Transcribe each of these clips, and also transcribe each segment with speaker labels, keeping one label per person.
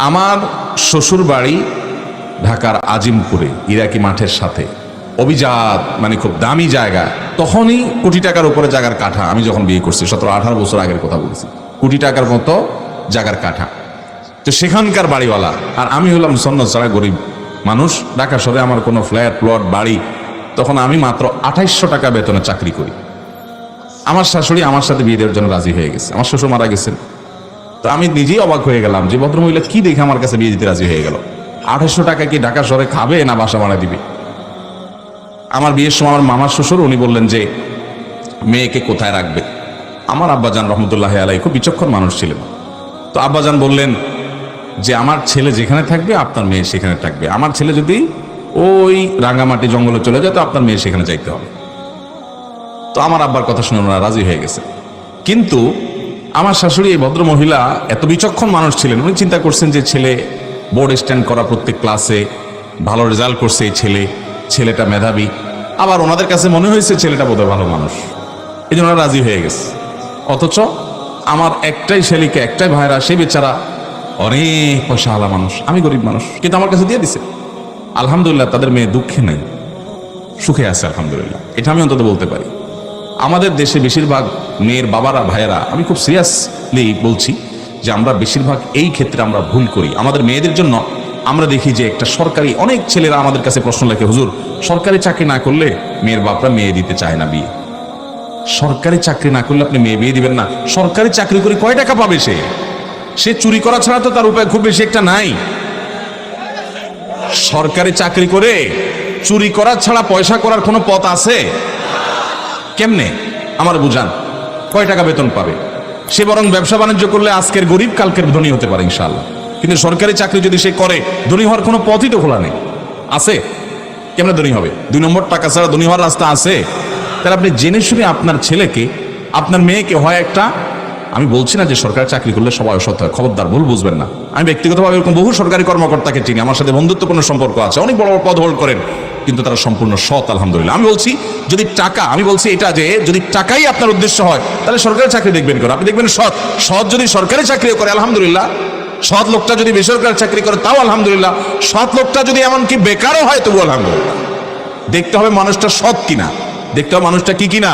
Speaker 1: আমার শ্বশুর বাড়ি ঢাকার আজিমপুরে ইরাকি মাঠের সাথে, অভিজাত, মানে খুব দামি জায়গা। তখনই কোটি টাকার উপরে জায়গার কাঠা। আমি যখন বিয়ে করছি 17-18 বছর আগের কথা বলছি, কোটি টাকার মতো জায়গার কাঠা। তো সেখানকার বাড়িওয়ালা, আর আমি হলাম সন্ন্যত ছাড়া গরিব মানুষ। ঢাকা শহরে আমার কোনো ফ্ল্যাট প্লট বাড়ি, তখন আমি মাত্র 2800 টাকা বেতনে চাকরি করি। আমার শাশুড়ি আমার সাথে বিয়ে দেওয়ার জন্য রাজি হয়ে গেছে। আমার শ্বশুর মারা গেছেন, তো আমি নিজেই অবাক হয়ে গেলাম যে ভদ্রমহিলা কি দেখে আমার কাছে বিয়ে দিতে রাজি হয়ে গেল। 2800 টাকা কি ঢাকা শহরে খাবে না বাসা ভাড়া দিবে? আমার বিয়ের সময় আমার মামার শ্বশুর উনি বললেন যে মেয়েকে কোথায় রাখবে। আমার আব্বাজান রহমতুল্লাহ আলাই খুব বিচক্ষণ মানুষ ছিলেন। তো আব্বাজান বললেন যে আমার ছেলে যেখানে থাকবে আপনার মেয়ে সেখানে থাকবে। আমার ছেলে যদি ওই রাঙ্গামাটি জঙ্গলে চলে যায় তো আপনার মেয়ে সেখানে যাইতে হবে। তো আমার আব্বার কথা শুনে ওনারা রাজি হয়ে গেছে। কিন্তু আমার শাশুড়ি, এই ভদ্র মহিলা এত বিচক্ষণ মানুষ ছিলেন, উনি চিন্তা করছেন যে ছেলে বোর্ড স্ট্যান্ড করা, প্রত্যেক ক্লাসে ভালো রেজাল্ট করছে এই ছেলেটা মেধাবী, আবার ওনাদের কাছে মনে হয়েছে ছেলেটা বোধহয় ভালো মানুষ, এই জন্য রাজি হয়ে গেছে। অথচ আমার একটাই ছেলেকে, একটাই ভাইরা, সে বেচারা অনেক পয়সাওয়ালা মানুষ, আমি গরিব মানুষ, কিন্তু আমার কাছে দিয়ে দিছে। আলহামদুলিল্লাহ তাদের মেয়ে দুঃখে নেই, সুখে আছে আলহামদুলিল্লাহ। এটা আমি অন্তত বলতে পারি। আমাদের দেশে বেশিরভাগ মেয়ের বাবারা, ভাইয়েরা, আমি খুব সিরিয়াসলি বলছি যে আমরা বেশিরভাগ এই ক্ষেত্রে আমরা ভুল করি। আমাদের মেয়েদের জন্য আমরা দেখি যে একটা সরকারি, অনেক ছেলেরা আমাদের কাছে প্রশ্ন লেখে, হুজুর সরকারি চাকরি না করলে মেয়ের বাপরা মেয়ে দিতে চায় না বিয়ে। সরকারি চাকরি না করলে আপনি মেয়ে বিয়ে দিবেন না? সরকারি চাকরি করে কয় টাকা পাবে সে চুরি করা ছাড়া তো তার উপায় খুব বেশি একটা নাই। সরকারি চাকরি করে চুরি করা ছাড়া পয়সা করার কোনো পথ আছে? কেমনে আমার বুঝান, কয় টাকা বেতন পাবে সে? বরং ব্যবসা বাণিজ্য করলে আজকের গরিব কালকের ধনী হতে পারে ইনশাআল্লাহ। কিন্তু সরকারি চাকরি যদি সে করে, ধনী হওয়ার কোনো পথই তো খোলা নেই। আছে? কেমনে ধনী হবে? 2 নম্বর টাকা ছাড়া ধনী হওয়ার রাস্তা আছে? তাহলে আপনি জেনে শুনে আপনার ছেলেকে, আপনার মেয়েকে হয় একটা, আমি বলছি না যে সরকারি চাকরি করলে সবাই অসৎ হয়, খবরদার, ভুল বুঝবেন না। আমি ব্যক্তিগতভাবে এরকম বহু সরকারি কর্মকর্তাকে চিনি, আমার সাথে বন্ধুত্বপূর্ণ সম্পর্ক আছে, অনেক বড় বড় পদ হোল্ড করেন, কিন্তু তারা সম্পূর্ণ সৎ আলহামদুলিল্লাহ। আমি বলছি যদি টাকা, আমি বলছি এটা যে যদি টাকাই আপনার উদ্দেশ্য হয় তাহলে সরকারি চাকরি দেখবেন কেন? আপনি দেখবেন সৎ যদি সরকারি চাকরিও করে আলহামদুলিল্লাহ, সৎ লোকটা যদি বেসরকারি চাকরি করে তাও আলহামদুলিল্লাহ, সৎ লোকটা যদি এমনকি বেকারও হয় তবু আলহামদুলিল্লাহ। দেখতে হবে মানুষটা সৎ কিনা, দেখতে হবে মানুষটা কি কিনা,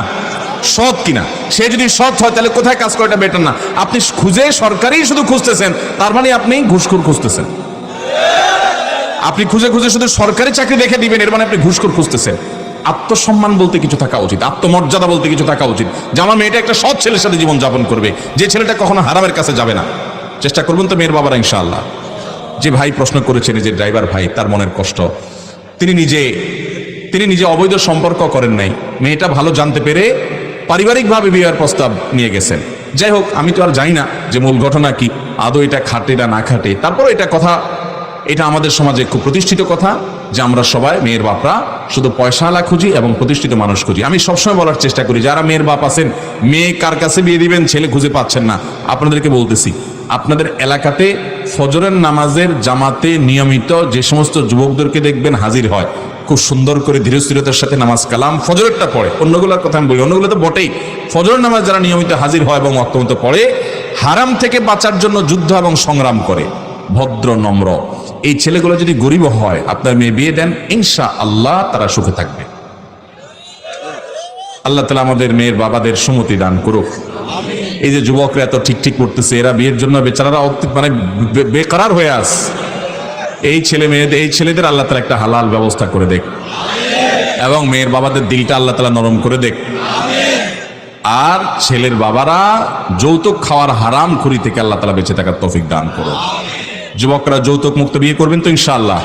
Speaker 1: সৎ কিনা। সে যদি সৎ হয় তাহলে কোথায় কাজ করাটা বেটার না? আপনি খুঁজে সরকারি শুধু খুঁজতেছেন, তার মানে আপনি ঘুষখোর খুঁজতেছেন। আপনি খুঁজে খুঁজে শুধু সরকারি চাকরি দেখে দিবেন, এর মানে আপনি ঘুষখোর খুঁজতেছেন। আত্মসম্মান বলতে কিছু থাকা উচিত, আত্মমর্যাদা বলতে কিছু থাকা উচিত, যে আমার মেয়েটা একটা সৎ ছেলের সাথে জীবন যাপন করবে, যে ছেলেটা কখনো হারামের কাছে যাবে না। চেষ্টা করবেন তো মেয়ের বাবারা ইনশাআল্লাহ। যে ভাই প্রশ্ন করেছেন, যে ড্রাইভার ভাই, তার মনের কষ্ট, তিনি নিজে অবৈধ সম্পর্ক করেন নাই, মেয়েটা ভালো জানতে পেরে পারিবারিকভাবে বিয়ের প্রস্তাব নিয়ে গেছেন। যাই হোক, আমি তো আর জানি না যে মূল ঘটনা কি, আদৌ এটা খাটে না না খাটে। তারপরে এটা আমাদের সমাজে খুব প্রতিষ্ঠিত কথা যে আমরা সবাই মেয়ের বাপরা শুধু পয়সাওয়ালা খুঁজি এবং প্রতিষ্ঠিত মানুষ খুঁজি। আমি সবসময় বলার চেষ্টা করি, যারা মেয়ের বাপ আছেন, মেয়ে কার কাছে বিয়ে দিবেন, ছেলে খুঁজে পাচ্ছেন না, আপনাদেরকে বলতেছি, আপনাদের এলাকাতে ফজরের নামাজের জামাতে নিয়মিত যে সমস্ত যুবকদেরকে দেখবেন হাজির হয়, খুব সুন্দর করে ধীরস্থিরতার সাথে নামাজ কালাম ফজরেরটা পড়ে, অন্যগুলোর কথা আমি বলি, অন্যগুলো তো বটেই, ফজরের নামাজ যারা নিয়মিত হাজির হয় এবং অত্যন্ত পড়ে, হারাম থেকে বাঁচার জন্য যুদ্ধ এবং সংগ্রাম করে, ভদ্র নম্র, এই ছেলেগুলো যদি গরিব হয়, আপনার মেয়ে বিয়ে দেন, ইনশাআল্লাহ তারা সুখে থাকবে। আল্লাহ তাআলা আমাদের মেয়ের বাবাদের সুমতি দান করুক। এই যে যুবকরা এত ঠিক করতেছে, এরা বিয়ের জন্য বেচারারা মানে বেকার হয়ে আস, এই ছেলেদের আল্লাহ তাআলা একটা হালাল ব্যবস্থা করে দেখ, এবং মেয়ের বাবাদের দিলটা আল্লাহ তাআলা নরম করে দেখ। আর ছেলের বাবারা যৌতুক খাওয়ার হারাম খুরি থেকে আল্লাহ তাআলা বেঁচে থাকার তৌফিক দান করুন। যুবকরা যৌতুক মুক্ত বিয়ে করবেন তো ইনশাআল্লাহ।